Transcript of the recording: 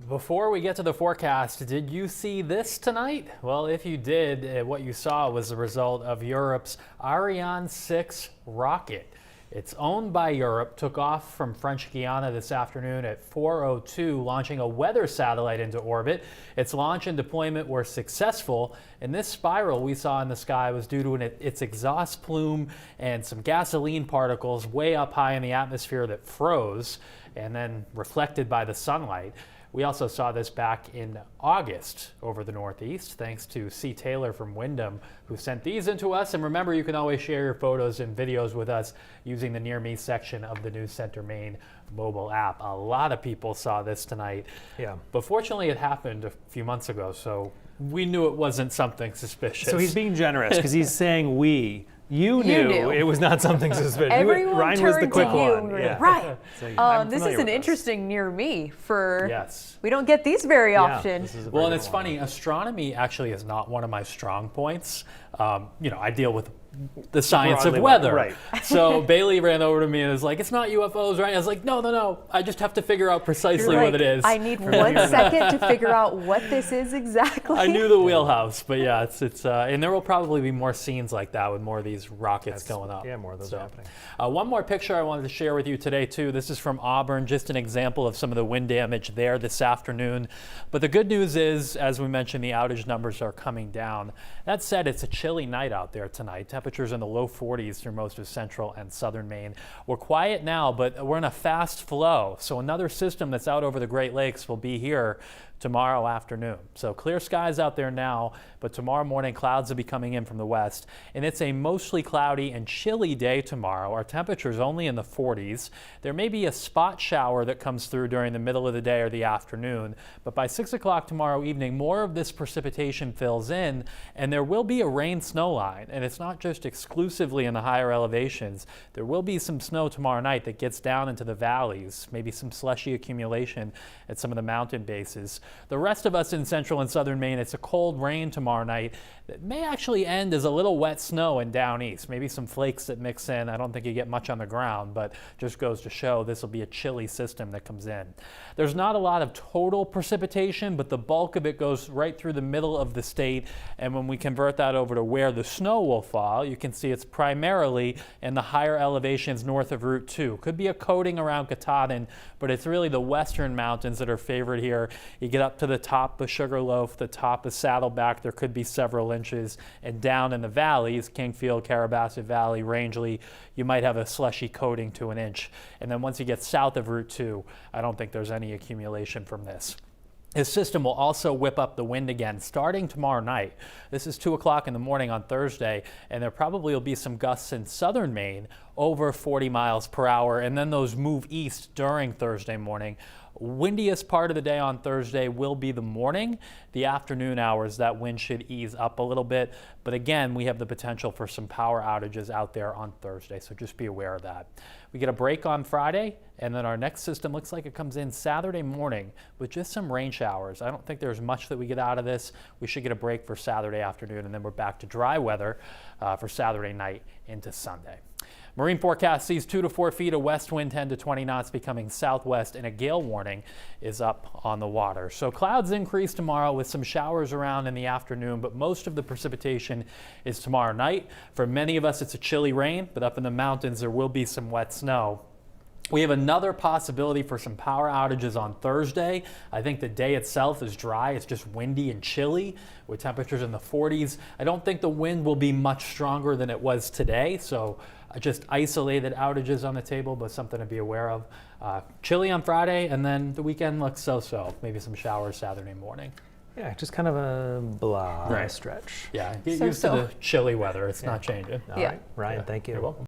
Before we get to the forecast, did you see this tonight? Well, if you did, what you saw was the result of Europe's Ariane 6 rocket. It's owned by Europe, took off from French Guiana this afternoon at 4:02, launching a weather satellite into orbit. Its launch and deployment were successful, and this spiral we saw in the sky was due to its exhaust plume and some gasoline particles way up high in the atmosphere that froze and then reflected by the sunlight. We also saw this back in August over the Northeast, thanks to C. Taylor from Wyndham, who sent these into us. And remember, you can always share your photos and videos with us using the Near Me section of the News Center Maine mobile app. A lot of people saw this tonight. Yeah. But fortunately, it happened a few months ago, so we knew it wasn't something suspicious. So he's being generous because he's saying we. You knew it was not something suspicious. Everyone Ryan was the turned quick to you. one. Yeah. Right. So this is an interesting near me for. Yes. We don't get these very often. This is a Well, and very it's good funny, astronomy actually is not one of my strong points. I deal with the science Broadly of weather. right. So Bailey ran over to me and was like, it's not UFOs, right? I was like, no. I just have to figure out precisely You're what it is. I need 1 second to figure out what this is exactly. I knew the wheelhouse, but yeah, it's and there will probably be more scenes like that with more of these rockets going up. Yeah, more of those happening. One more picture I wanted to share with you today too. This is from Auburn, just an example of some of the wind damage there this afternoon. But the good news is, as we mentioned, the outage numbers are coming down. That said, it's a chilly night out there tonight. Temperatures in the low 40s through most of central and southern Maine. We're quiet now, but we're in a fast flow. So another system that's out over the Great Lakes will be here tomorrow afternoon. So clear skies out there now, but tomorrow morning clouds will be coming in from the west, and it's a mostly cloudy and chilly day tomorrow. Our temperatures only in the 40s. There may be a spot shower that comes through during the middle of the day or the afternoon, but by 6 o'clock tomorrow evening, more of this precipitation fills in, and there will be a rain-snow line. And it's not just exclusively in the higher elevations. There will be some snow tomorrow night that gets down into the valleys, maybe some slushy accumulation at some of the mountain bases. The rest of us in central and southern Maine, it's a cold rain tomorrow night that may actually end as a little wet snow in down east. Maybe some flakes that mix in. I don't think you get much on the ground, but just goes to show this will be a chilly system that comes in. There's not a lot of total precipitation, but the bulk of it goes right through the middle of the state. And when we convert that over to where the snow will fall, you can see it's primarily in the higher elevations north of Route 2. Could be a coating around Katahdin, but it's really the western mountains that are favored here. You get up to the top of Sugarloaf, the top of Saddleback, there could be several inches, and down in the valleys, Kingfield, Carrabassett Valley, Rangeley, you might have a slushy coating to an inch. And then once you get south of Route 2, I don't think there's any accumulation from this. This system will also whip up the wind again starting tomorrow night. This is 2 o'clock in the morning on Thursday, and there probably will be some gusts in southern Maine over 40 miles per hour, and then those move east during Thursday morning. Windiest part of the day on Thursday will be the morning. The afternoon hours, that wind should ease up a little bit. But again, we have the potential for some power outages out there on Thursday, so just be aware of that. We get a break on Friday, and then our next system looks like it comes in Saturday morning with just some rain showers. I don't think there's much that we get out of this. We should get a break for Saturday afternoon, and then we're back to dry weather for Saturday night into Sunday. Marine forecast sees 2 to 4 feet of west wind, 10 to 20 knots becoming southwest, and a gale warning is up on the water. So clouds increase tomorrow with some showers around in the afternoon, but most of the precipitation is tomorrow night. For many of us, it's a chilly rain, but up in the mountains, there will be some wet snow. We have another possibility for some power outages on Thursday. I think the day itself is dry. It's just windy and chilly with temperatures in the 40s. I don't think the wind will be much stronger than it was today, so just isolated outages on the table, but something to be aware of. Chilly on Friday, and then the weekend looks so-so. Maybe some showers Saturday morning. Yeah, just kind of a blah stretch. Yeah, get used to the chilly weather. It's not changing. All right, Ryan, thank you. You're welcome.